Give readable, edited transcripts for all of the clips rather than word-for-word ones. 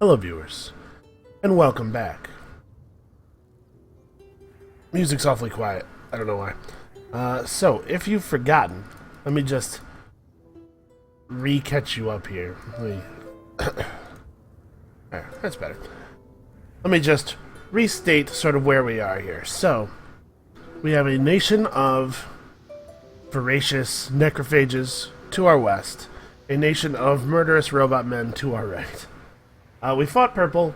Hello viewers, and welcome back. Music's awfully quiet, I don't know why. So, if you've forgotten, let me just re-catch you up here. There, that's better. Let me just restate sort of where we are here. So, we have a nation of voracious necrophages to our west, a nation of murderous robot men to our right. We fought Purple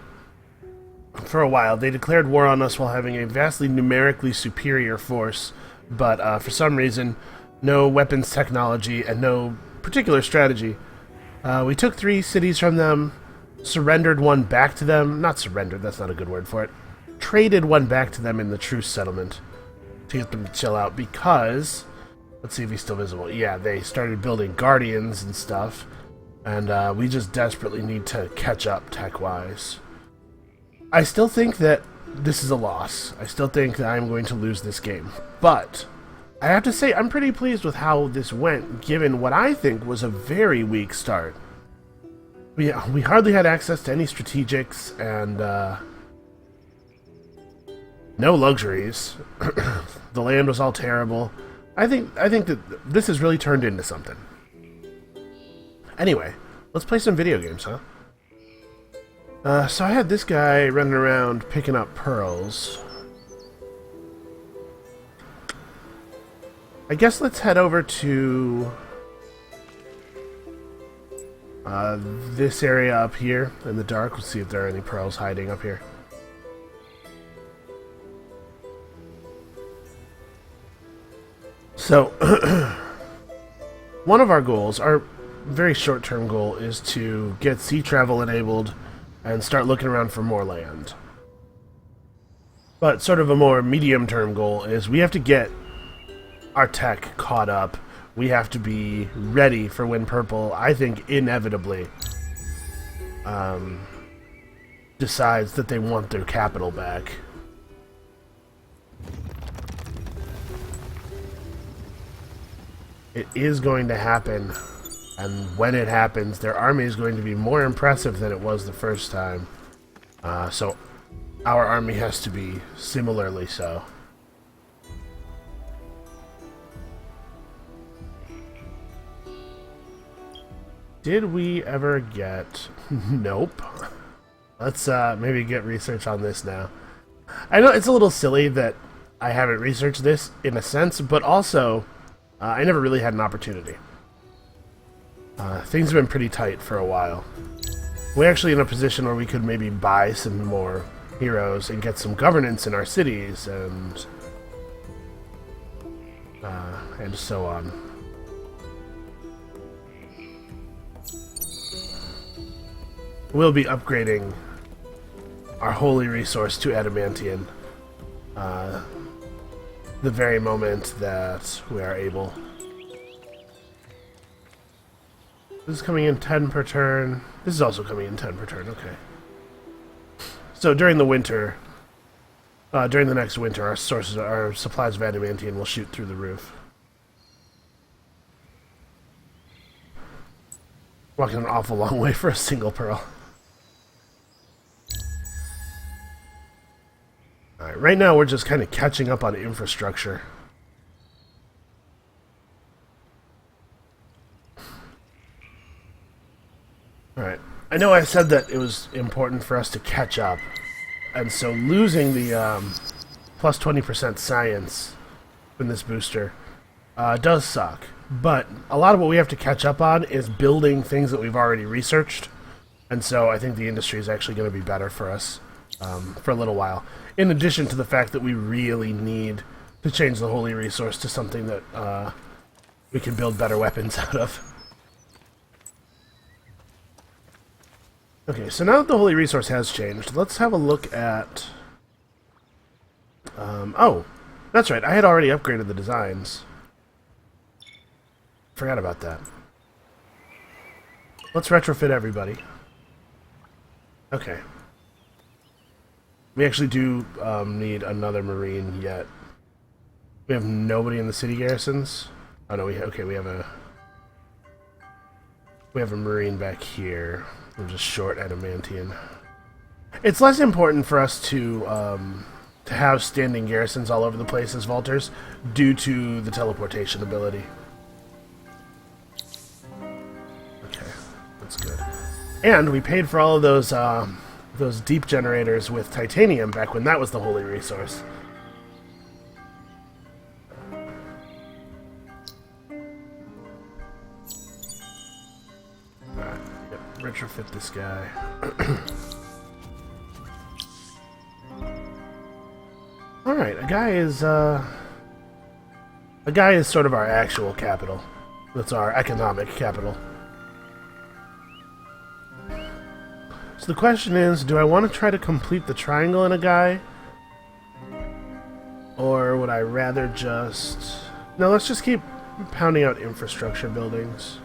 for a while. They declared war on us while having a vastly numerically superior force, but for some reason, no weapons technology and no particular strategy. We took 3 cities from them, surrendered one back to them. Not surrendered, that's not a good word for it. Traded one back to them in the truce settlement to get them to chill out because... Let's see if he's still visible. Yeah, they started building Guardians and stuff. And we just desperately need to catch up tech-wise. I still think that this is a loss. I still think that I'm going to lose this game. But I have to say I'm pretty pleased with how this went, given what I think was a very weak start. We hardly had access to any strategics and no luxuries. The land was all terrible. I think that this has really turned into something. Anyway, let's play some video games, huh? So I had this guy running around picking up pearls. I guess let's head over to this area up here in the dark. Let's see if there are any pearls hiding up here. So, one of our goals, our very short-term goal, is to get sea travel enabled and start looking around for more land. But sort of a more medium-term goal is we have to get our tech caught up. We have to be ready for when Purple, I think, inevitably decides that they want their capital back. It is going to happen. And when it happens, their army is going to be more impressive than it was the first time. So our army has to be similarly so. Did we ever get... Nope. Let's maybe get research on this now. I know it's a little silly that I haven't researched this in a sense, but also I never really had an opportunity. Things have been pretty tight for a while. We're actually in a position where we could maybe buy some more heroes and get some governance in our cities and so on. We'll be upgrading our holy resource to Adamantian the very moment that we are able. This is coming in 10 per turn. This is also coming in 10 per turn, okay. So during the winter, during the next winter, our supplies of adamantium will shoot through the roof. Walking an awful long way for a single pearl. Alright, right now we're just kind of catching up on infrastructure. Alright, I know I said that it was important for us to catch up, and so losing the plus 20% science in this booster does suck, but a lot of what we have to catch up on is building things that we've already researched, and so I think the industry is actually going to be better for us for a little while, in addition to the fact that we really need to change the holy resource to something that we can build better weapons out of. Okay, so now that the holy resource has changed, let's have a look at... oh, that's right, I had already upgraded the designs. Forgot about that. Let's retrofit everybody. Okay. We actually do need another marine yet. We have nobody in the city garrisons. Oh no, we have a marine back here. I'm just short adamantium. It's less important for us to have standing garrisons all over the place as Vaulters due to the teleportation ability. Okay, that's good. And we paid for all of those deep generators with titanium back when that was the holy resource. Alright, yep, retrofit this guy. Alright, a guy is sort of our actual capital. That's our economic capital. So the question is, do I want to try to complete the triangle in a guy? Or would I rather just... No, let's just keep pounding out infrastructure buildings.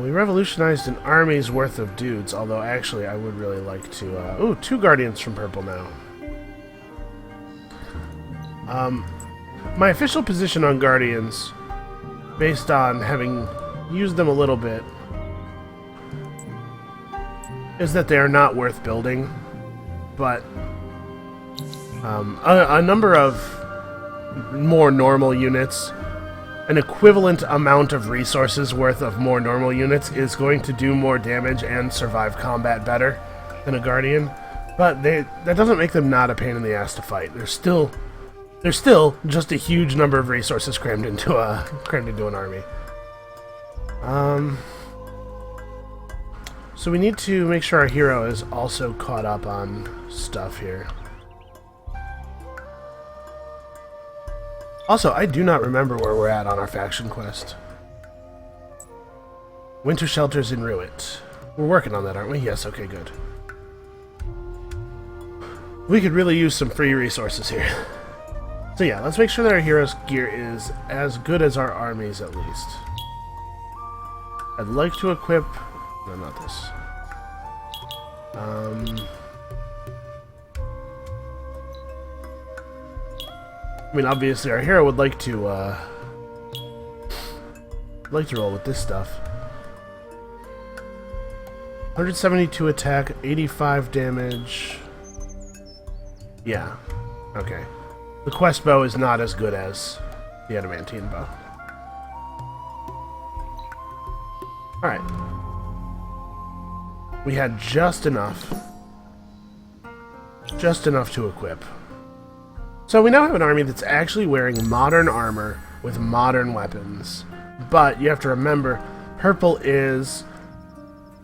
We revolutionized an army's worth of dudes, although actually I would really like to... ooh, 2 Guardians from purple now. My official position on Guardians, based on having used them a little bit, is that they are not worth building, but a number of more normal units, an equivalent amount of resources worth of more normal units is going to do more damage and survive combat better than a Guardian, but that doesn't make them not a pain in the ass to fight. They're still just a huge number of resources crammed into an army. So we need to make sure our hero is also caught up on stuff here. Also, I do not remember where we're at on our faction quest. Winter shelters in Ruit. We're working on that, aren't we? Yes, okay, good. We could really use some free resources here. So yeah, let's make sure that our hero's gear is as good as our army's at least. I'd like to equip... No, not this. I mean, obviously our hero would like to roll with this stuff. 172 attack, 85 damage. Yeah, okay. The quest bow is not as good as the adamantine bow. Alright. We had just enough to equip. So we now have an army that's actually wearing modern armor with modern weapons. But you have to remember, purple is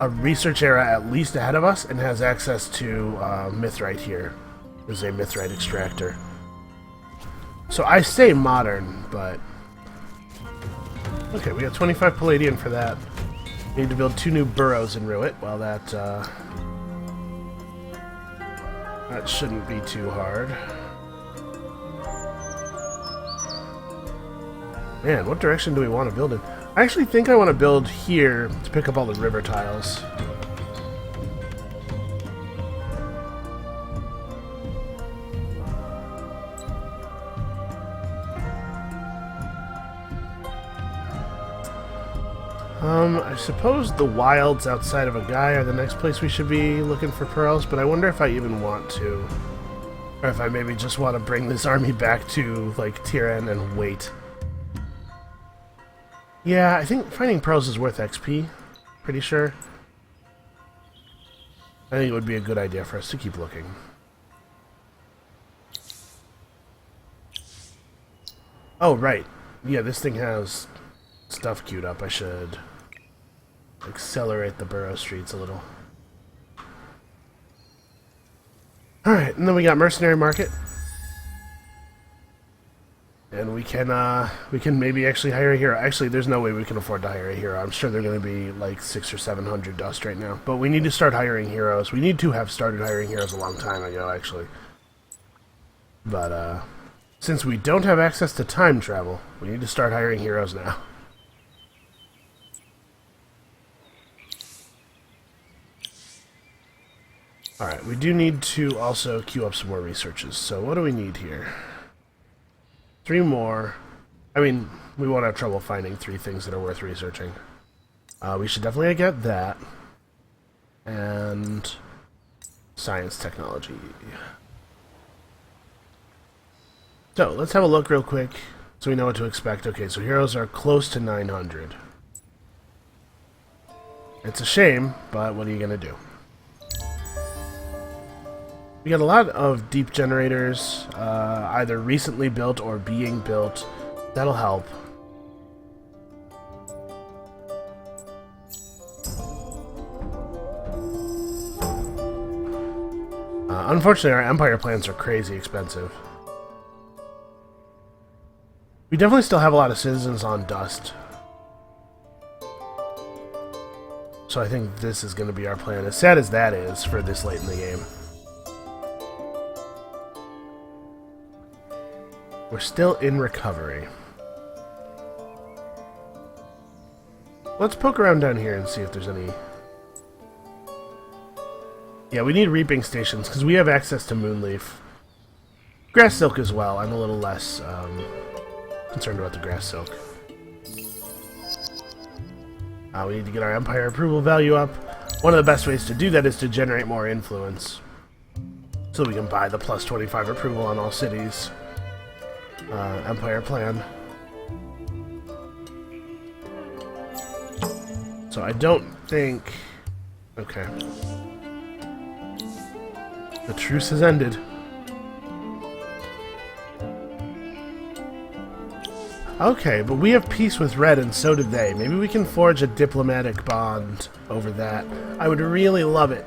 a research era at least ahead of us and has access to mithrite here. There's a mithrite extractor. So I say modern, but... Okay, we got 25 palladium for that. We need to build 2 new burrows in Ruit. Well, that shouldn't be too hard. Man, what direction do we want to build in? I actually think I want to build here to pick up all the river tiles. I suppose the wilds outside of a guy are the next place we should be looking for pearls, but I wonder if I even want to. Or if I maybe just want to bring this army back to, like, Tiran and wait. Yeah, I think finding pearls is worth XP. Pretty sure. I think it would be a good idea for us to keep looking. Oh, right. Yeah, this thing has stuff queued up. I should accelerate the burrow streets a little. Alright, and then we got Mercenary Market. And we can maybe actually hire a hero. Actually, there's no way we can afford to hire a hero. I'm sure they're going to be like 600 or 700 dust right now. But we need to start hiring heroes. We need to have started hiring heroes a long time ago, actually. But since we don't have access to time travel, we need to start hiring heroes now. Alright, we do need to also queue up some more researches. So what do we need here? 3 more. I mean, we won't have trouble finding 3 things that are worth researching. We should definitely get that. And science technology. So, let's have a look real quick so we know what to expect. Okay, so heroes are close to 900. It's a shame, but what are you going to do? We got a lot of deep generators, either recently built or being built. That'll help. Unfortunately, our Empire plans are crazy expensive. We definitely still have a lot of citizens on Dust. So I think this is going to be our plan, as sad as that is for this late in the game. We're still in recovery. Let's poke around down here and see if there's any... Yeah, we need reaping stations, because we have access to Moonleaf. Grass Silk as well. I'm a little less concerned about the Grass Silk. We need to get our Empire approval value up. One of the best ways to do that is to generate more influence. So we can buy the plus 25 approval on all cities. Empire plan. So I don't think... Okay. The truce has ended. Okay, but we have peace with Red, and so did they. Maybe we can forge a diplomatic bond over that. I would really love it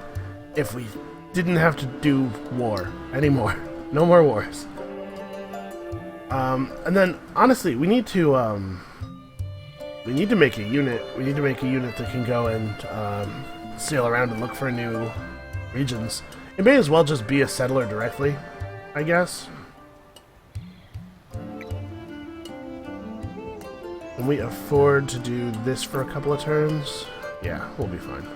if we didn't have to do war anymore. No more wars. And then, honestly, we need to make a unit. We need to make a unit that can go and sail around and look for new regions. It may as well just be a settler directly, I guess. Can we afford to do this for a couple of turns? Yeah, we'll be fine.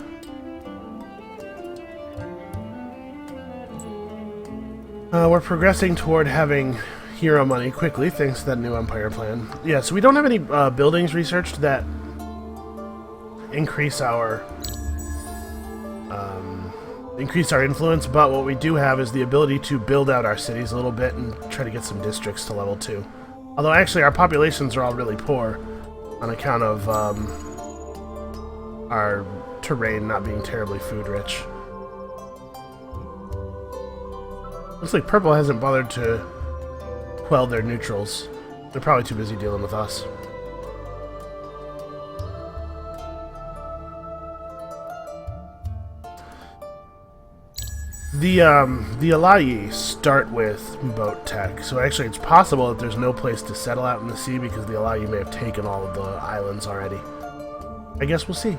We're progressing toward having hero money quickly, thanks to that new Empire plan. Yeah, so we don't have any buildings researched that increase our influence, but what we do have is the ability to build out our cities a little bit and try to get some districts to level 2. Although actually our populations are all really poor on account of our terrain not being terribly food rich. Looks like Purple hasn't bothered to quell their neutrals. They're probably too busy dealing with us. The Alayi start with boat tech, so actually it's possible that there's no place to settle out in the sea because the Alayi may have taken all of the islands already. I guess we'll see.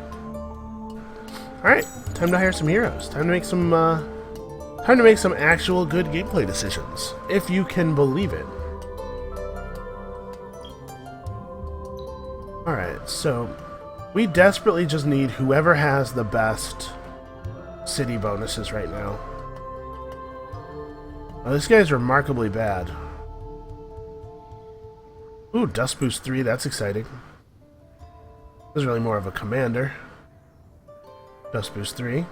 Alright, time to hire some heroes. Time to make some actual good gameplay decisions, if you can believe it. Alright, so we desperately just need whoever has the best city bonuses right now. Oh, this guy's remarkably bad. Ooh, Dust Boost 3, that's exciting. This is really more of a commander. Dust Boost 3.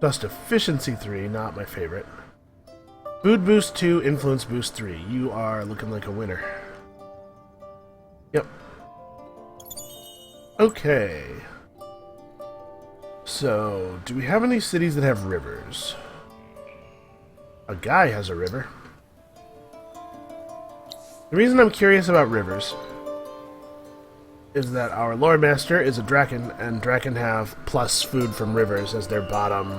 Dust Efficiency 3, not my favorite. Food Boost 2, Influence Boost 3. You are looking like a winner. Yep. Okay. So, do we have any cities that have rivers? A guy has a river. The reason I'm curious about rivers is that our Lord Master is a Draken, and Draken have plus food from rivers as their bottom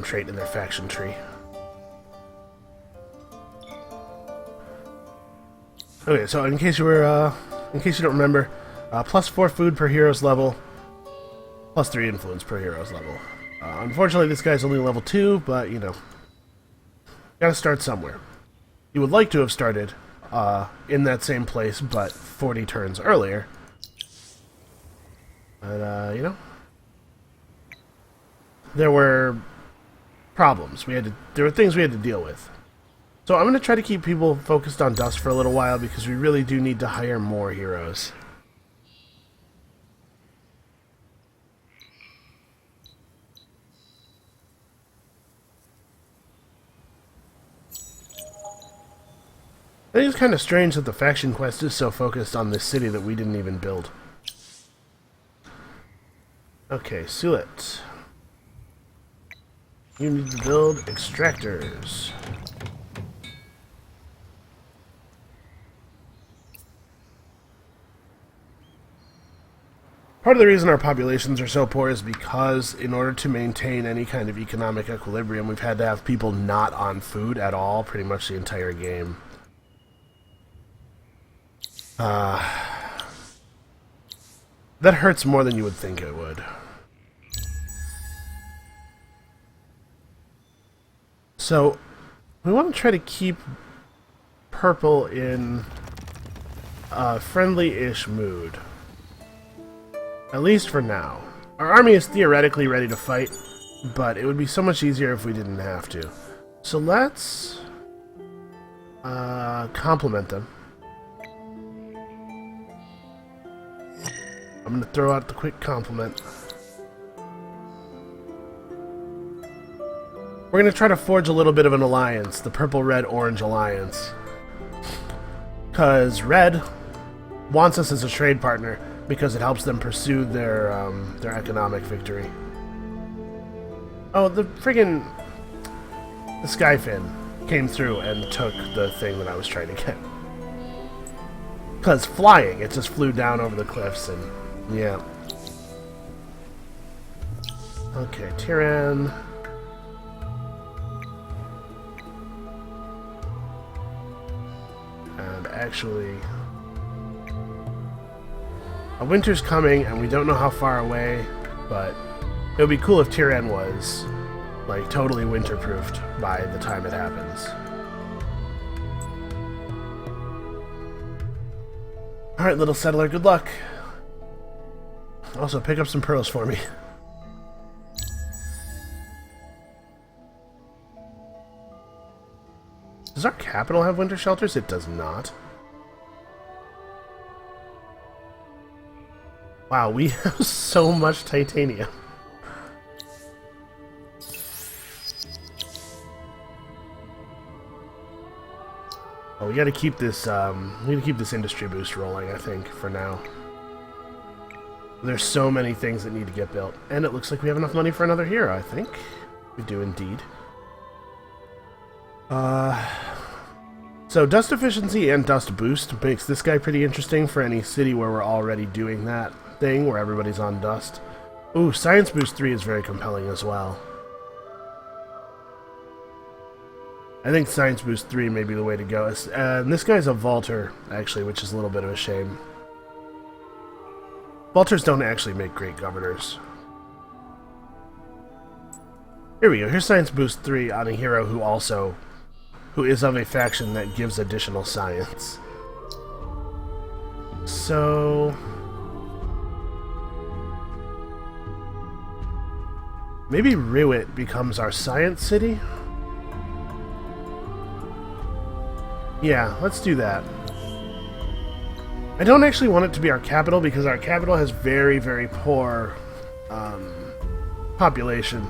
trait in their faction tree. Okay, so in case you don't remember, plus 4 food per hero's level, plus 3 influence per hero's level. Unfortunately, this guy's only level 2, but you know, gotta start somewhere. You would like to have started in that same place, but 40 turns earlier. But, you know, there were problems. There were things we had to deal with. So I'm going to try to keep people focused on Dust for a little while because we really do need to hire more heroes. I think it's kind of strange that the faction quest is so focused on this city that we didn't even build. Okay, Suet. You need to build extractors. Part of the reason our populations are so poor is because in order to maintain any kind of economic equilibrium, we've had to have people not on food at all pretty much the entire game. That hurts more than you would think it would. So, we want to try to keep purple in a friendly-ish mood. At least for now. Our army is theoretically ready to fight, but it would be so much easier if we didn't have to. So let's compliment them. I'm going to throw out the quick compliment. We're going to try to forge a little bit of an alliance, the purple-red-orange alliance. Because red wants us as a trade partner because it helps them pursue their economic victory. Oh, the Skyfin came through and took the thing that I was trying to get. Because flying, it just flew down over the cliffs and... yeah. Okay, Tyran. And actually... a winter's coming, and we don't know how far away, but it would be cool if Tyran was, like, totally winter-proofed by the time it happens. Alright, little settler, good luck. Also, pick up some pearls for me. Does our capital have winter shelters? It does not. Wow, we have so much titanium. Oh, we gotta keep this, industry boost rolling, I think, for now. There's so many things that need to get built. And it looks like we have enough money for another hero, I think. We do indeed. So dust efficiency and dust boost makes this guy pretty interesting for any city where we're already doing that thing, where everybody's on dust. Ooh, science boost 3 is very compelling as well. I think science boost 3 may be the way to go. And this guy's a vaulter, actually, which is a little bit of a shame. Vaulters don't actually make great governors. Here we go. Here's science boost 3 on a hero who is of a faction that gives additional science. So... maybe Riwit becomes our science city? Yeah, let's do that. I don't actually want it to be our capital because our capital has very, very poor population.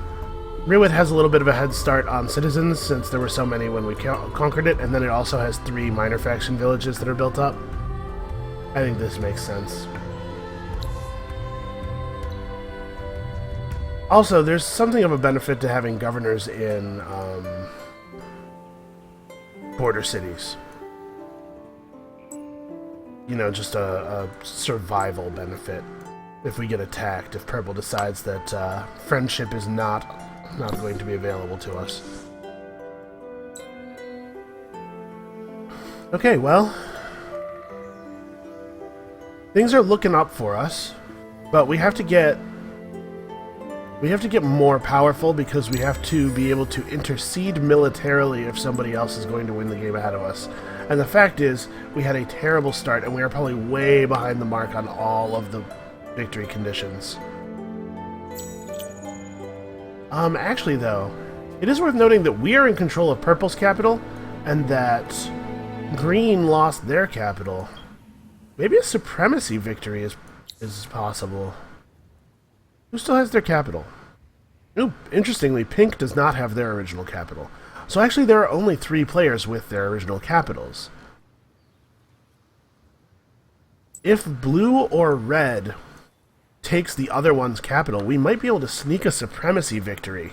Riwit has a little bit of a head start on citizens since there were so many when we conquered it, and then it also has 3 minor faction villages that are built up. I think this makes sense. Also, there's something of a benefit to having governors in border cities. You know, just a survival benefit if we get attacked, if Purple decides that friendship is not going to be available to us. Okay, well, things are looking up for us, but we have to get more powerful because we have to be able to intercede militarily if somebody else is going to win the game ahead of us. And the fact is, we had a terrible start, and we are probably way behind the mark on all of the victory conditions. Actually, though, it is worth noting that we are in control of Purple's capital, and that green lost their capital. Maybe a supremacy victory is possible. Who still has their capital? Ooh, interestingly, pink does not have their original capital. So actually there are only 3 players with their original capitals. If blue or red takes the other one's capital, we might be able to sneak a supremacy victory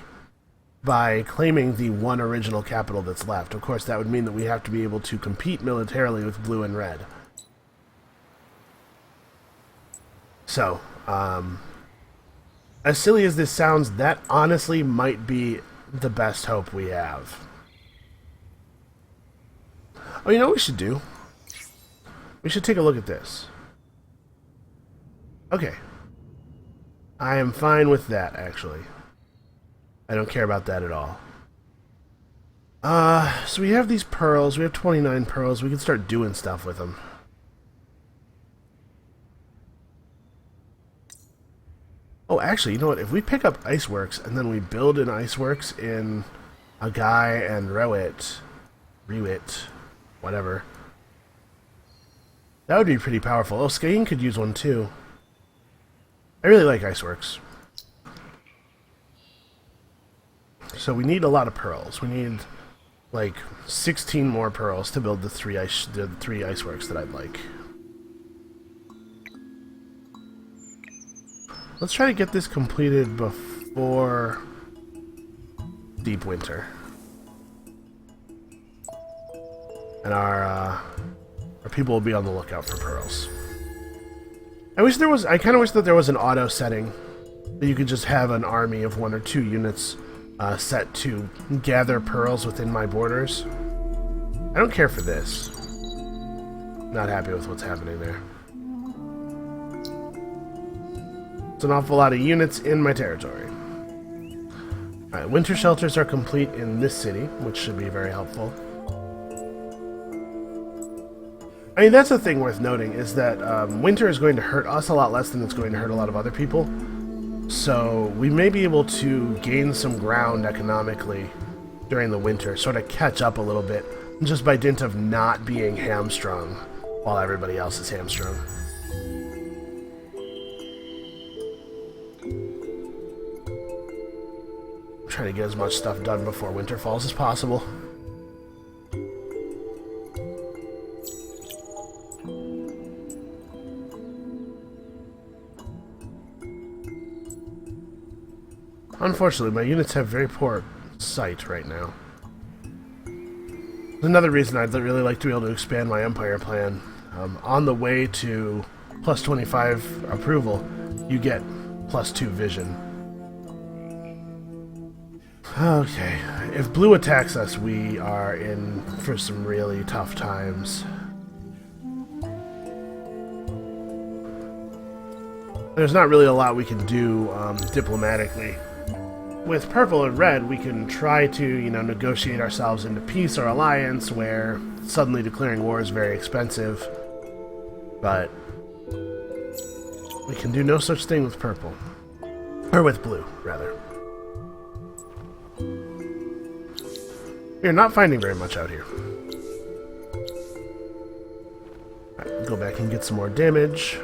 by claiming the one original capital that's left. Of course, that would mean that we have to be able to compete militarily with blue and red. So, as silly as this sounds, that honestly might be the best hope we have. Oh, you know what we should do? We should take a look at this. Okay. I am fine with that, actually. I don't care about that at all. So we have these pearls. We have 29 pearls. We can start doing stuff with them. Oh, actually, you know what? If we pick up Iceworks and then we build an Iceworks in a guy and Rewit, whatever, that would be pretty powerful. Oh, Skane could use one too. I really like Iceworks. So we need a lot of pearls. We need like 16 more pearls to build the three Iceworks that I'd like. Let's try to get this completed before deep winter. And our people will be on the lookout for pearls. I kind of wish that there was an auto setting that you could just have an army of 1 or 2 units set to gather pearls within my borders. I don't care for this. Not happy with what's happening there. It's an awful lot of units in my territory. Alright, winter shelters are complete in this city, which should be very helpful. I mean, that's the thing worth noting, is that winter is going to hurt us a lot less than it's going to hurt a lot of other people. So we may be able to gain some ground economically during the winter, sort of catch up a little bit, just by dint of not being hamstrung while everybody else is hamstrung. I'm trying to get as much stuff done before winter falls as possible. Unfortunately, my units have very poor sight right now. Another reason I'd really like to be able to expand my empire plan. On the way to plus 25 approval, you get plus 2 vision. Okay, if blue attacks us, we are in for some really tough times. There's not really a lot we can do diplomatically. With purple and red, we can try to, negotiate ourselves into peace or alliance, where suddenly declaring war is very expensive. But we can do no such thing with purple. Or with blue, rather. We're not finding very much out here. Alright, go back and get some more damage.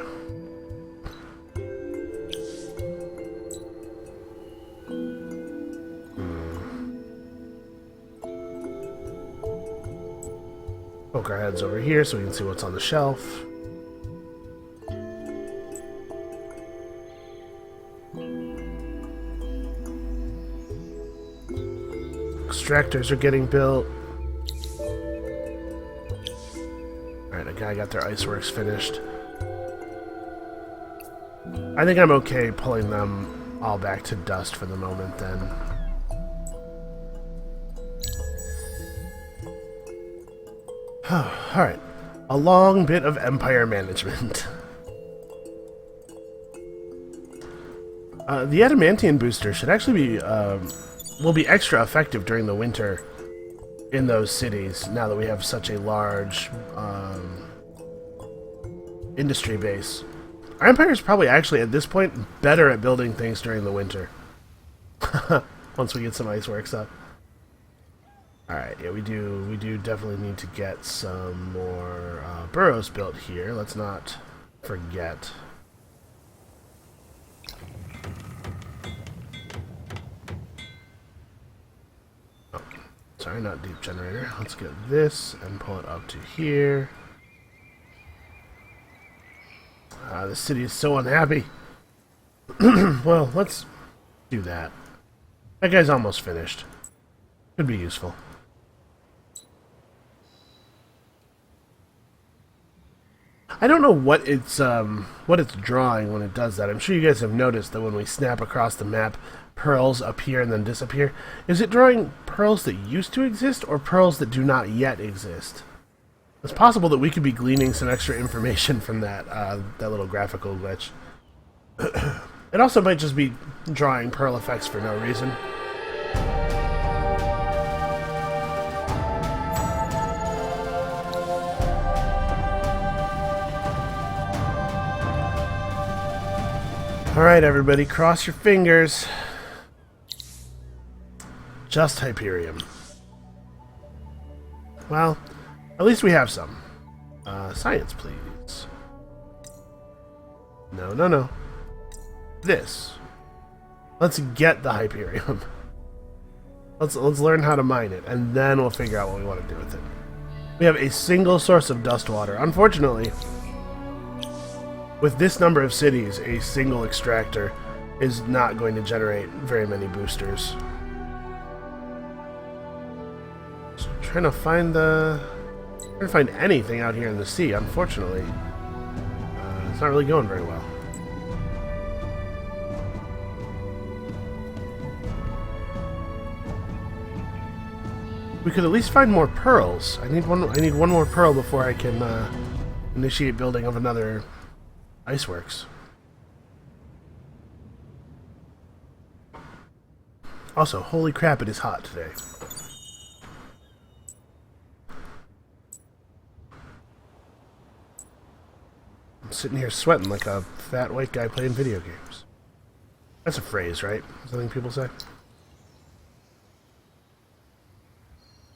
Poke our heads over here so we can see what's on the shelf. Extractors are getting built. Alright, a guy got their iceworks finished. I think I'm okay pulling them all back to dust for the moment then. Alright, a long bit of empire management. The adamantium booster should actually be, will be extra effective during the winter in those cities, now that we have such a large industry base. Our empire is probably actually, at this point, better at building things during the winter. Once we get some iceworks up. Alright, yeah, we do definitely need to get some more burrows built here. Let's not forget. Oh, sorry, not deep generator. Let's get this and pull it up to here. The city is so unhappy. Well, let's do that. That guy's almost finished. Could be useful. I don't know what it's drawing when it does that. I'm sure you guys have noticed that when we snap across the map, pearls appear and then disappear. Is it drawing pearls that used to exist or pearls that do not yet exist? It's possible that we could be gleaning some extra information from that that little graphical glitch. It also might just be drawing pearl effects for no reason. Alright, everybody, cross your fingers. Just Hyperion. Well, at least we have some. Science, please. No, no, no. This. Let's get the Hyperion. Let's learn how to mine it, and then we'll figure out what we want to do with it. We have a single source of dust water. Unfortunately, with this number of cities, a single extractor is not going to generate very many boosters. Just trying to find anything out here in the sea. Unfortunately, it's not really going very well. We could at least find more pearls. I need one more pearl before I can initiate building of another Iceworks. Also, holy crap, it is hot today. I'm sitting here sweating like a fat white guy playing video games. That's a phrase, right? Something people say?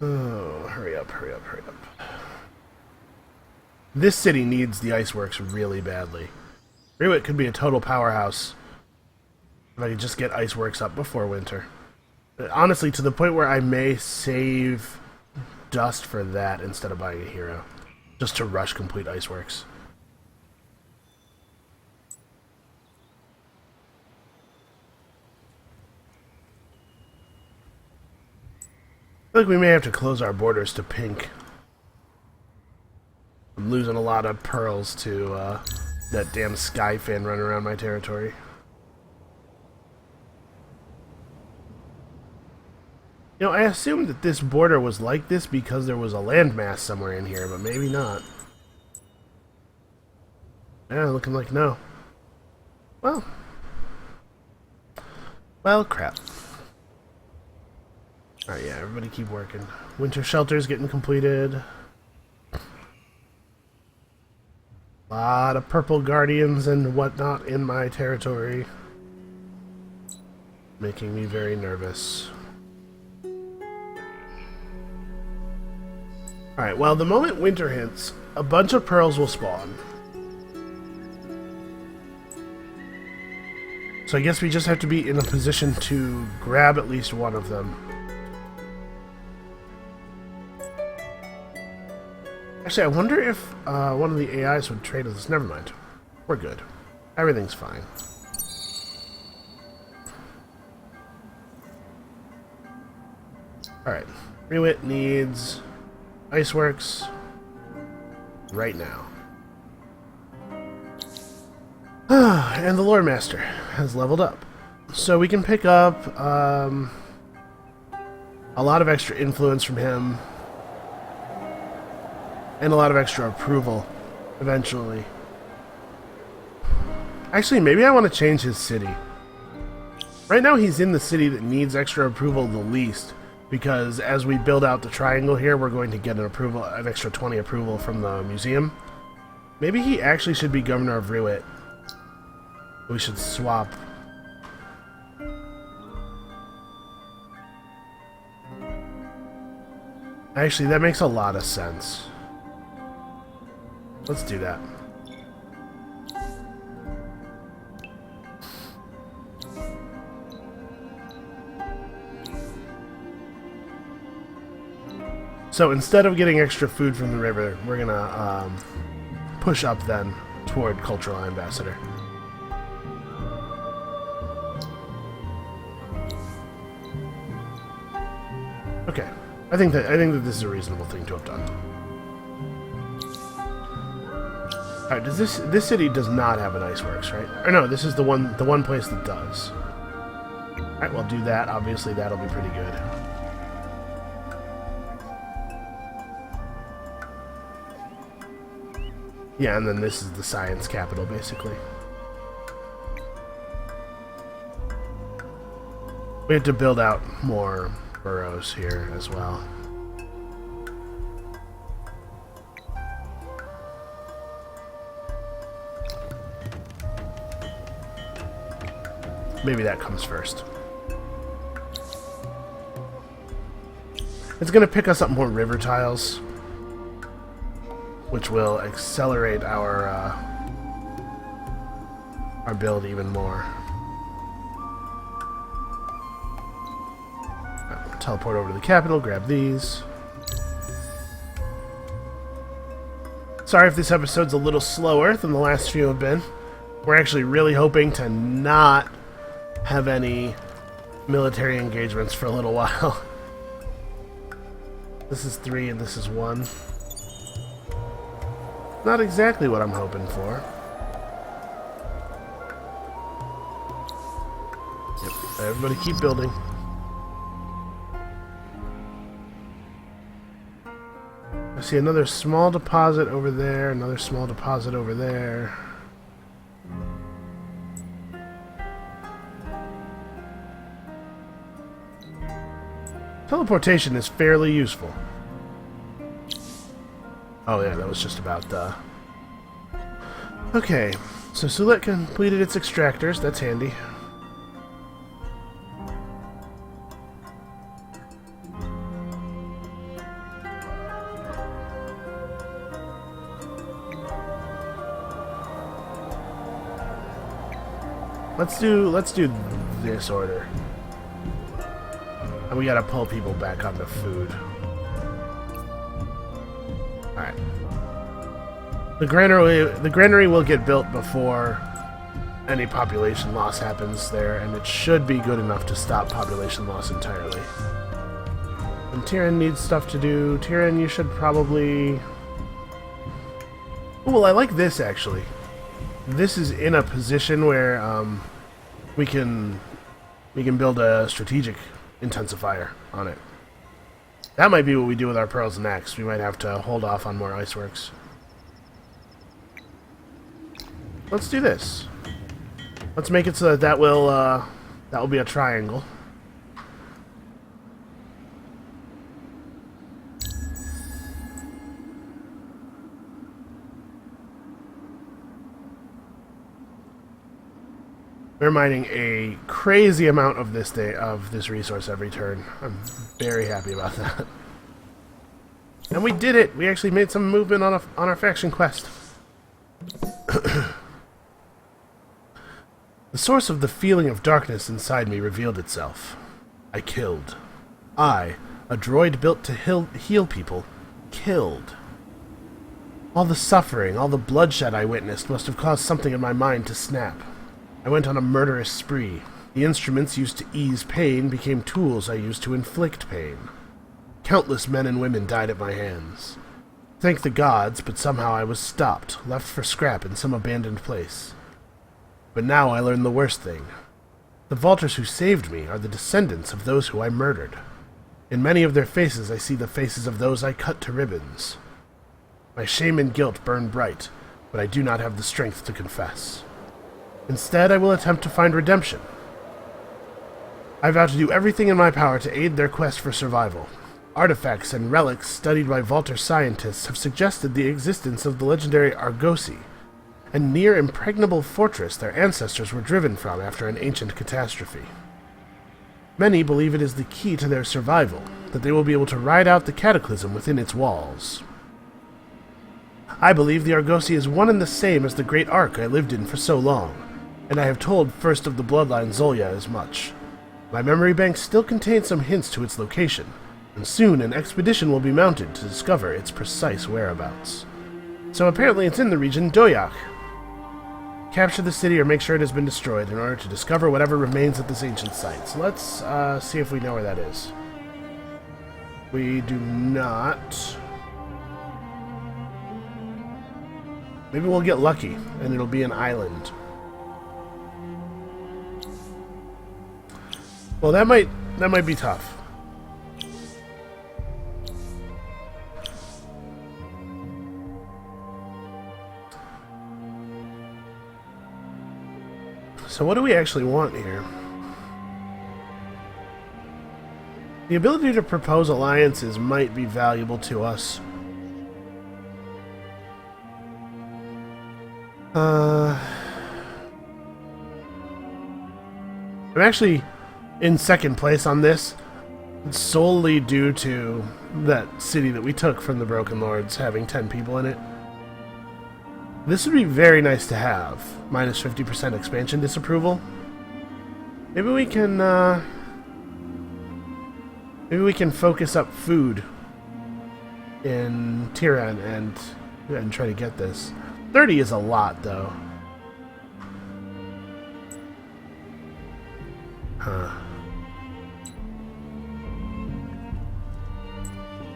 Oh, hurry up, hurry up, hurry up. This city needs the Iceworks really badly. Riwit could be a total powerhouse if I could just get Iceworks up before winter. Honestly, to the point where I may save dust for that instead of buying a hero. Just to rush complete Iceworks. I feel like we may have to close our borders to pink. I'm losing a lot of pearls to that damn sky fan running around my territory. You know, I assumed that this border was like this because there was a landmass somewhere in here, but maybe not. Yeah, looking like no. Well, crap. Alright, yeah, everybody keep working. Winter shelter's getting completed. A lot of purple guardians and whatnot in my territory. Making me very nervous. Alright, well, the moment winter hits, a bunch of pearls will spawn. So I guess we just have to be in a position to grab at least one of them. Actually, I wonder if one of the AIs would trade with us. Never mind. We're good. Everything's fine. Alright. Riwit needs Iceworks right now. And the Lore Master has leveled up. So we can pick up a lot of extra influence from him. And a lot of extra approval, eventually. Actually, maybe I want to change his city. Right now he's in the city that needs extra approval the least, because as we build out the triangle here, we're going to get an extra 20 approval from the museum. Maybe he actually should be governor of Riwit. We should swap. Actually, that makes a lot of sense. Let's do that. So instead of getting extra food from the river, we're gonna push up then toward Cultural Ambassador. Okay, I think that this is a reasonable thing to have done. All right, does this city does not have an iceworks, right? Or no, this is the one place that does. All right, we'll do that. Obviously, that'll be pretty good. Yeah, and then this is the science capital, basically. We have to build out more burrows here as well. Maybe that comes first. It's going to pick us up more river tiles, which will accelerate our build even more. Teleport over to the capital, grab these. Sorry if this episode's a little slower than the last few have been. We're actually really hoping to not have any military engagements for a little while. This is 3 and this is 1. Not exactly what I'm hoping for. Yep, everybody keep building. I see another small deposit over there, another small deposit over there. Teleportation is fairly useful. Oh yeah, that was just about the... Okay, so Sulet completed its extractors, that's handy. Let's do this order. And we gotta pull people back onto food. Alright. The granary will get built before any population loss happens there, and it should be good enough to stop population loss entirely. And Tyrion needs stuff to do. Tyrion, you should probably... Oh, well, I like this, actually. This is in a position where we can build a strategic intensifier on it. That might be what we do with our pearls next. We might have to hold off on more iceworks. Let's do this. Let's make it so that that will be a triangle. We're mining a crazy amount of this resource every turn. I'm very happy about that. And we did it! We actually made some movement on our faction quest. The source of the feeling of darkness inside me revealed itself. I killed. I, a droid built to heal people, killed. All the suffering, all the bloodshed I witnessed must have caused something in my mind to snap. I went on a murderous spree. The instruments used to ease pain became tools I used to inflict pain. Countless men and women died at my hands. Thank the gods, but somehow I was stopped, left for scrap in some abandoned place. But now I learn the worst thing. The Vaulters who saved me are the descendants of those who I murdered. In many of their faces I see the faces of those I cut to ribbons. My shame and guilt burn bright, but I do not have the strength to confess. Instead, I will attempt to find redemption. I vow to do everything in my power to aid their quest for survival. Artifacts and relics studied by Vaulter scientists have suggested the existence of the legendary Argosy, a near-impregnable fortress their ancestors were driven from after an ancient catastrophe. Many believe it is the key to their survival, that they will be able to ride out the cataclysm within its walls. I believe the Argosy is one and the same as the great Ark I lived in for so long, and I have told First of the Bloodline Zolya as much. My memory bank still contains some hints to its location, and soon an expedition will be mounted to discover its precise whereabouts. So apparently it's in the region Doyak. Capture the city or make sure it has been destroyed in order to discover whatever remains at this ancient site. So let's see if we know where that is. We do not. Maybe we'll get lucky and it'll be an island. Well, that might be tough. So what do we actually want here? The ability to propose alliances might be valuable to us. I'm actually in second place on this, solely due to that city that we took from the Broken Lords having 10 people in it. This would be very nice to have. Minus 50% expansion disapproval. Maybe we can focus up food in Tiran and try to get this. 30 is a lot, though. Huh.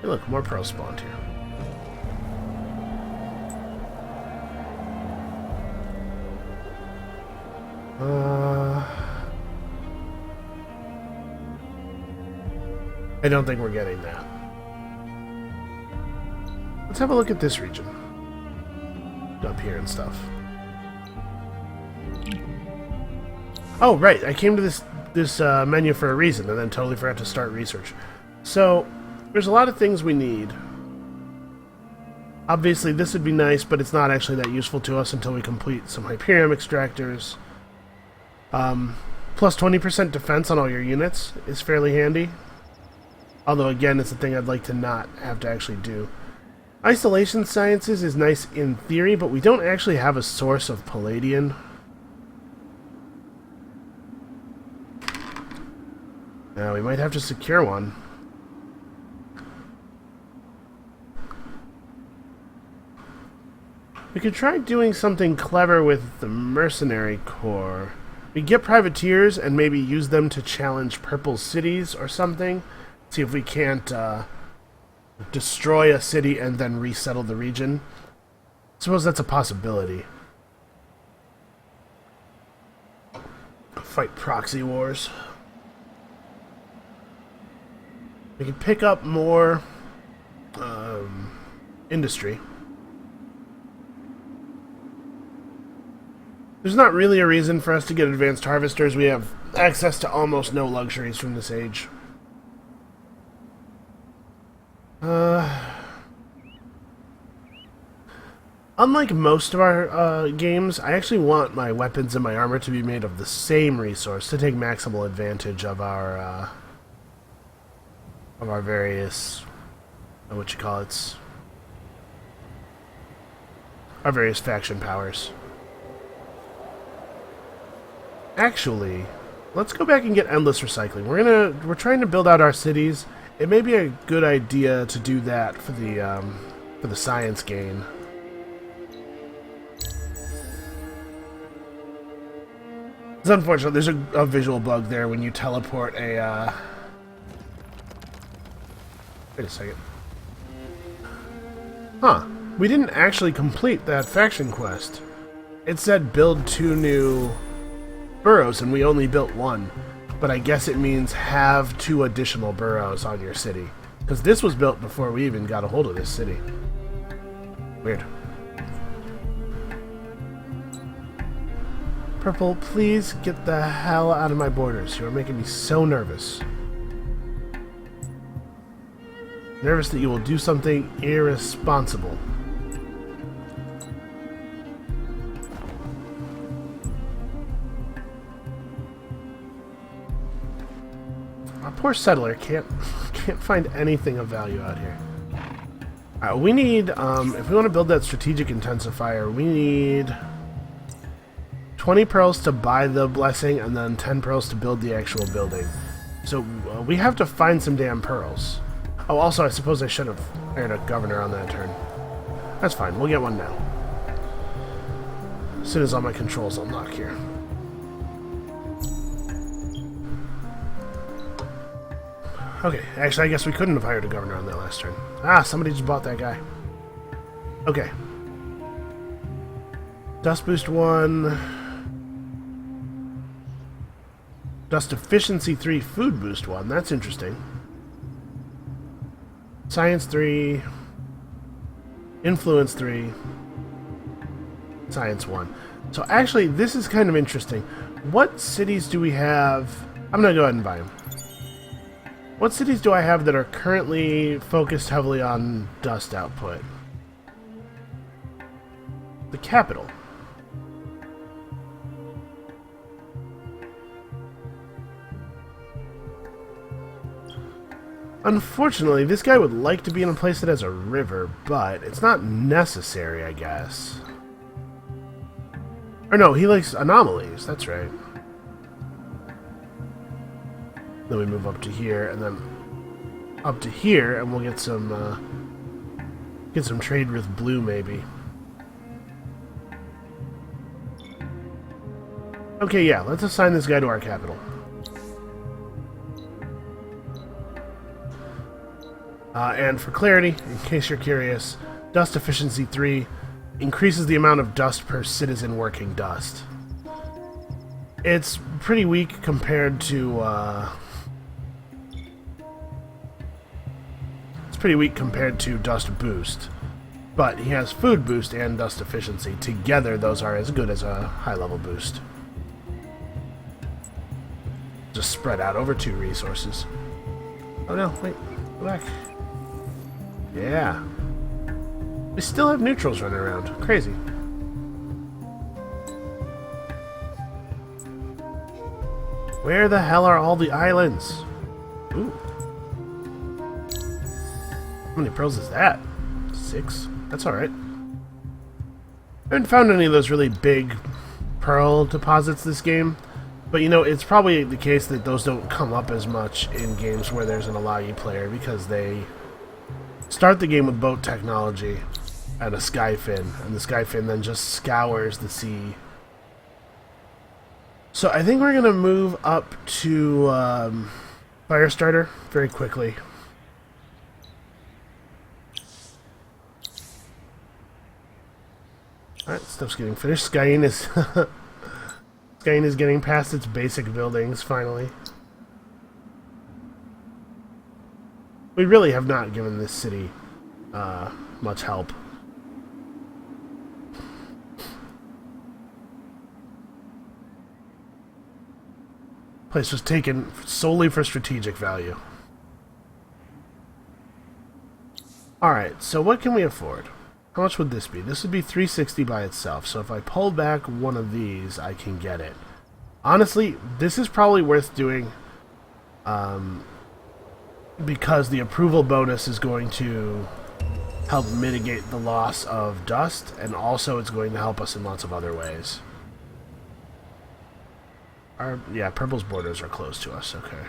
Hey, look, more pearls spawned here. I don't think we're getting that. Let's have a look at this region. Up here and stuff. Oh, right. I came to this menu for a reason and then totally forgot to start research. So, there's a lot of things we need. Obviously, this would be nice, but it's not actually that useful to us until we complete some Hyperium extractors. Plus 20% defense on all your units is fairly handy. Although, again, it's a thing I'd like to not have to actually do. Isolation Sciences is nice in theory, but we don't actually have a source of Palladian. Now, we might have to secure one. We could try doing something clever with the Mercenary Corps. We get privateers and maybe use them to challenge purple cities or something. See if we can't destroy a city and then resettle the region. I suppose that's a possibility. Fight proxy wars. We can pick up more industry. There's not really a reason for us to get advanced harvesters. We have access to almost no luxuries from this age. Unlike most of our games, I actually want my weapons and my armor to be made of the same resource to take maximal advantage of our various, our various faction powers. Actually, let's go back and get endless recycling. We're trying to build out our cities. It may be a good idea to do that for the science gain. It's unfortunate. There's a visual bug there when you teleport a. Wait a second. Huh. We didn't actually complete that faction quest. It said build 2 new burrows, and we only built 1. But I guess it means have 2 additional burrows on your city. Because this was built before we even got a hold of this city. Weird. Purple, please get the hell out of my borders. You are making me so nervous. Nervous that you will do something irresponsible. A poor settler can't find anything of value out here. We need, if we want to build that strategic intensifier, we need 20 pearls to buy the blessing and then 10 pearls to build the actual building. So we have to find some damn pearls. Oh, also, I suppose I should have hired a governor on that turn. That's fine. We'll get one now. As soon as all my controls unlock here. Okay, actually, I guess we couldn't have hired a governor on that last turn. Ah, somebody just bought that guy. Okay. Dust boost 1. Dust efficiency 3, food boost 1. That's interesting. Science 3. Influence 3. Science 1. So actually, this is kind of interesting. What cities do we have? I'm going to go ahead and buy them. What cities do I have that are currently focused heavily on dust output? The capital. Unfortunately, this guy would like to be in a place that has a river, but it's not necessary, I guess. Or no, he likes anomalies, that's right. Then we move up to here, and then up to here, and we'll get some trade with blue, maybe. Okay, yeah, let's assign this guy to our capital. And for clarity, in case you're curious, dust efficiency 3 increases the amount of dust per citizen working dust. It's pretty weak compared to dust boost, but he has food boost and dust efficiency. Together, those are as good as a high-level boost. Just spread out over 2 resources. Oh no, wait, go back. Yeah. We still have neutrals running around. Crazy. Where the hell are all the islands? Ooh. How many pearls is that? 6? That's alright. I haven't found any of those really big pearl deposits this game. But you know, it's probably the case that those don't come up as much in games where there's an Alagi player because they start the game with boat technology and a skyfin, and the skyfin then just scours the sea. So I think we're going to move up to Firestarter very quickly. Alright, stuff's getting finished. Skyen is Skyen is getting past its basic buildings, finally. We really have not given this city much help. Place was taken solely for strategic value. Alright, so what can we afford? How much would this be? This would be 360 by itself, so if I pull back one of these, I can get it. Honestly, this is probably worth doing because the approval bonus is going to help mitigate the loss of dust, and also it's going to help us in lots of other ways. Yeah, purple's borders are close to us, okay.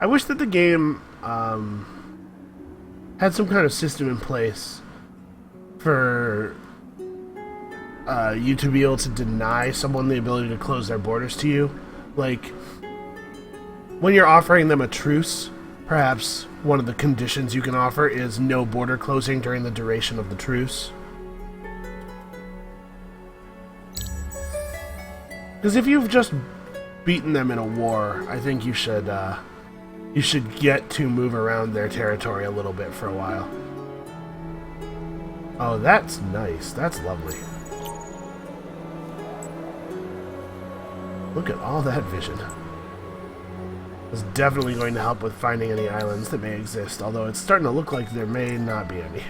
I wish that the game had some kind of system in place for you to be able to deny someone the ability to close their borders to you. Like, when you're offering them a truce, perhaps one of the conditions you can offer is no border closing during the duration of the truce. Because if you've just beaten them in a war, I think you should get to move around their territory a little bit for a while. Oh, that's nice. That's lovely. Look at all that vision. It's definitely going to help with finding any islands that may exist, although it's starting to look like there may not be any.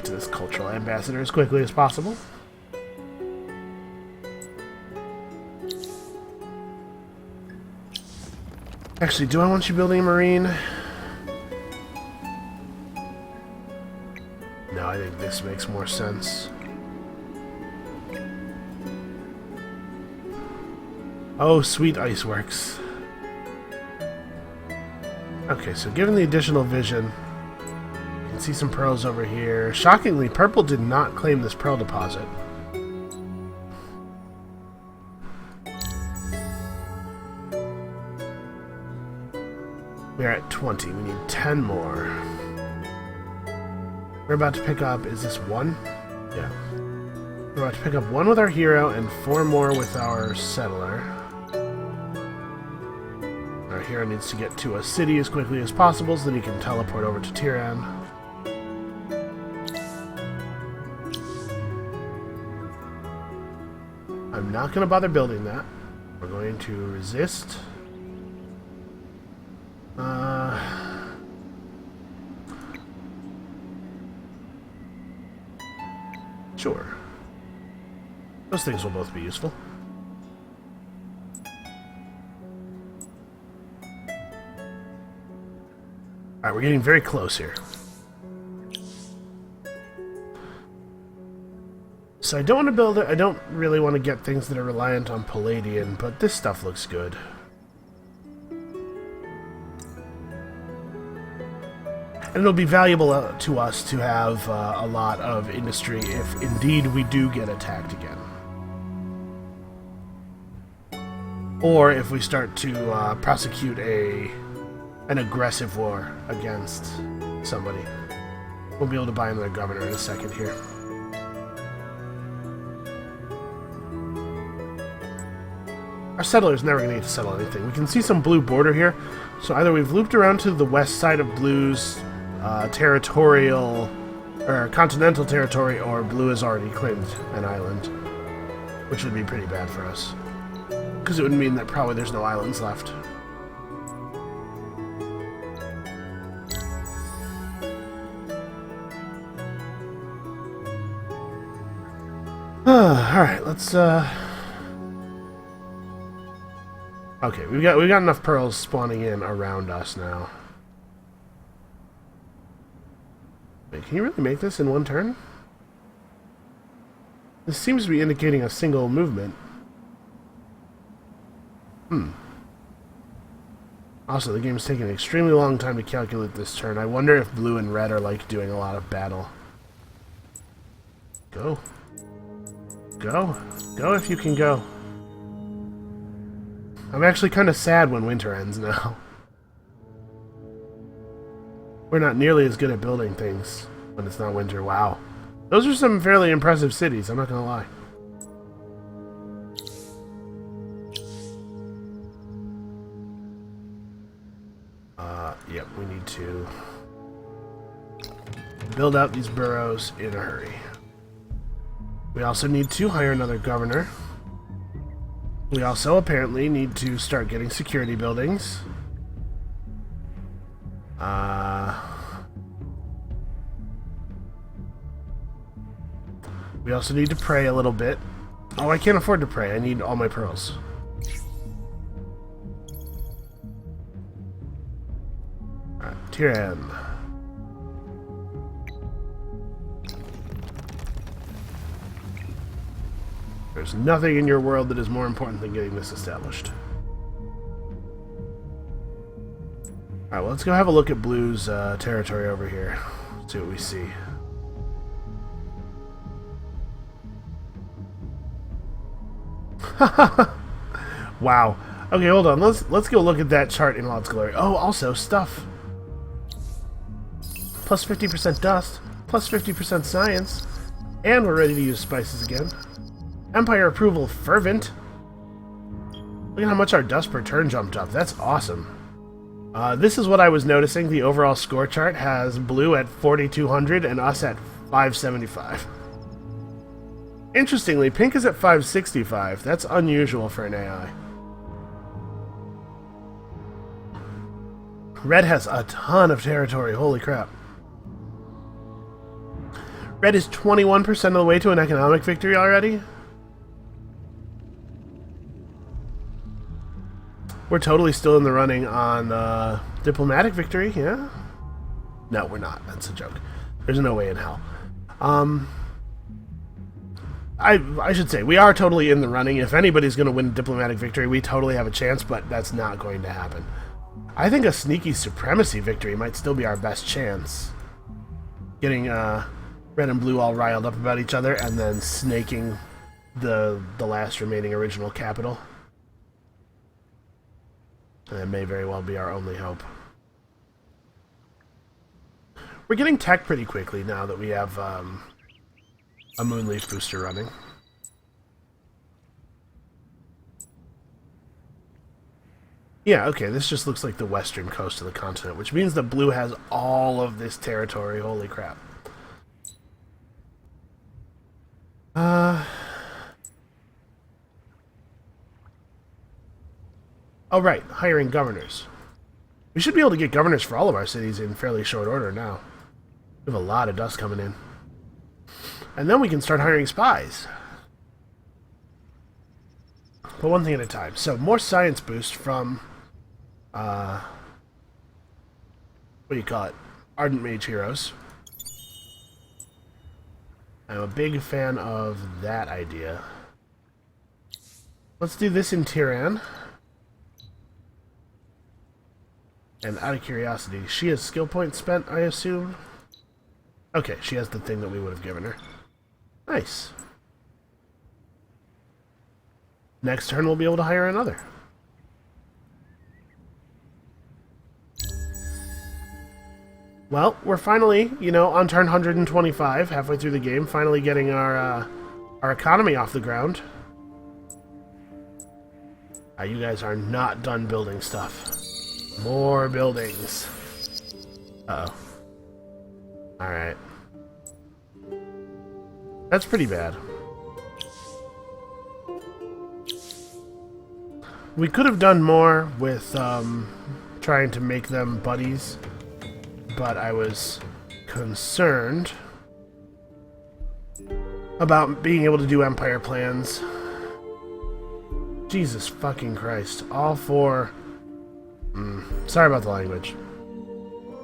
get to this cultural ambassador as quickly as possible. Actually, do I want you building a marine? No, I think this makes more sense. Oh, sweet Iceworks. Okay, so given the additional vision, you can see some pearls over here. Shockingly, purple did not claim this pearl deposit. We're at 20. We need 10 more. We're about to pick up... Is this 1? Yeah. We're about to pick up 1 with our hero and 4 more with our settler. Our hero needs to get to a city as quickly as possible so that he can teleport over to Tiran. I'm not going to bother building that. We're going to resist. Sure. Those things will both be useful. Alright, we're getting very close here. So I don't want to build it. I don't really want to get things that are reliant on Palladian, but this stuff looks good. And it'll be valuable to us to have a lot of industry if indeed we do get attacked again. Or if we start to prosecute an aggressive war against somebody. We'll be able to buy another governor in a second here. Our settler's never going to get to settle anything. We can see some blue border here. So either we've looped around to the west side of Blue's territorial or continental territory, or Blue has already claimed an island, which would be pretty bad for us, because it would mean that probably there's no islands left. Alright, let's okay, we've got enough pearls spawning in around us now. Wait, can you really make this in one turn? This seems to be indicating a single movement. Also, the game's taking an extremely long time to calculate this turn. I wonder if blue and red are like doing a lot of battle. Go. Go. Go if you can go. I'm actually kind of sad when winter ends now. We're not nearly as good at building things when it's not winter. Wow. Those are some fairly impressive cities, I'm not gonna lie. Yep, we need to build out these boroughs in a hurry. We also need to hire another governor. We also apparently need to start getting security buildings. We also need to pray a little bit. Oh, I can't afford to pray. I need all my pearls. Alright, Tiran. There's nothing in your world that is more important than getting this established. Alright, well, let's go have a look at Blue's territory over here. See what we see. Wow. Okay, hold on. Let's go look at that chart in all its glory. Oh, also stuff. Plus 50% dust, plus 50% science, and we're ready to use spices again. Empire approval fervent. Look at how much our dust per turn jumped up. That's awesome. This is what I was noticing. The overall score chart has blue at 4,200 and us at 575. Interestingly, pink is at 565. That's unusual for an AI. Red has a ton of territory. Holy crap. Red is 21% of the way to an economic victory already. We're totally still in the running on diplomatic victory, yeah? No, we're not. That's a joke. There's no way in hell. I should say, we are totally in the running. If anybody's going to win diplomatic victory, we totally have a chance, but that's not going to happen. I think a sneaky supremacy victory might still be our best chance. Getting red and blue all riled up about each other, and then snaking the last remaining original capital. And that may very well be our only hope. We're getting tech pretty quickly now that we have a Moonleaf booster running. Yeah, okay, this just looks like the western coast of the continent, which means that blue has all of this territory. Holy crap. Oh, right, hiring governors. We should be able to get governors for all of our cities in fairly short order now. We have a lot of dust coming in. And then we can start hiring spies. But one thing at a time. So, more science boost from, what do you call it? Ardent Mage Heroes. I'm a big fan of that idea. Let's do this in Tiran. And out of curiosity, she has skill points spent, I assume? Okay, she has the thing that we would have given her. Nice. Next turn we'll be able to hire another. Well, we're finally, on turn 125, halfway through the game, finally getting our economy off the ground. You guys are not done building stuff. More buildings. Uh-oh. Alright. That's pretty bad. We could have done more with trying to make them buddies, but I was concerned about being able to do empire plans. Jesus fucking Christ. All four... sorry about the language.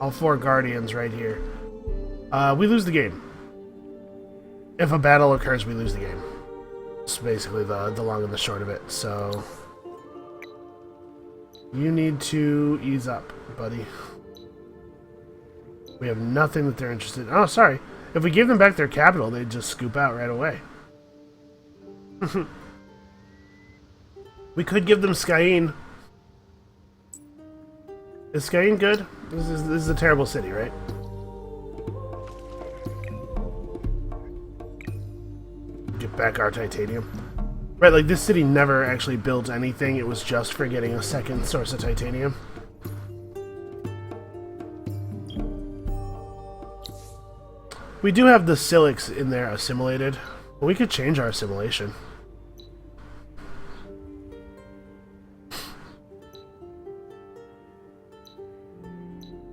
All four guardians right here. We lose the game. If a battle occurs, we lose the game. It's basically the long and the short of it, so... You need to ease up, buddy. We have nothing that they're interested in. Oh, sorry. If we gave them back their capital, they'd just scoop out right away. We could give them Skyene. Is Skyene good? This is a terrible city, right? Get back our titanium. Right, like this city never actually built anything. It was just for getting a second source of titanium. We do have the Silics in there assimilated. But we could change our assimilation.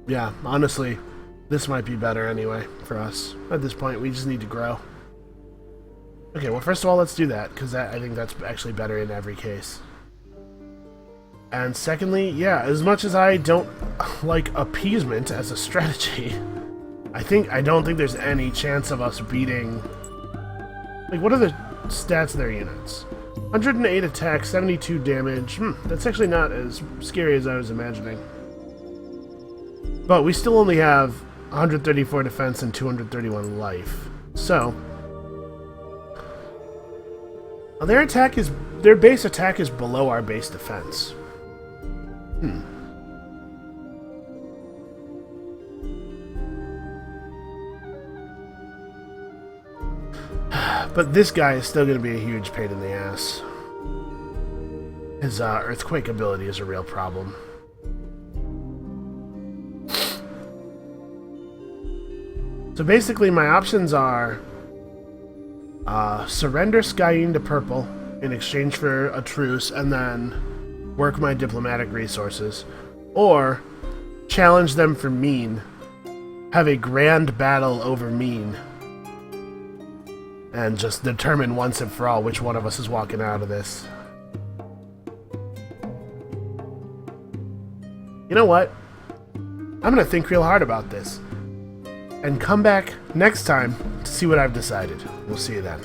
Yeah, honestly, this might be better anyway for us. At this point, we just need to grow. Okay, well, first of all, let's do that, because I think that's actually better in every case. And secondly, yeah, as much as I don't like appeasement as a strategy, I don't think there's any chance of us beating... Like, what are the stats of their units? 108 attack, 72 damage. That's actually not as scary as I was imagining. But we still only have 134 defense and 231 life. So... Their base attack is below our base defense. But this guy is still going to be a huge pain in the ass. His earthquake ability is a real problem. So basically my options are... surrender Skyene to purple in exchange for a truce and then work my diplomatic resources. Or challenge them for Mean. Have a grand battle over Mean. and just determine once and for all which one of us is walking out of this. You know what? I'm going to think real hard about this and come back next time to see what I've decided. We'll see you then.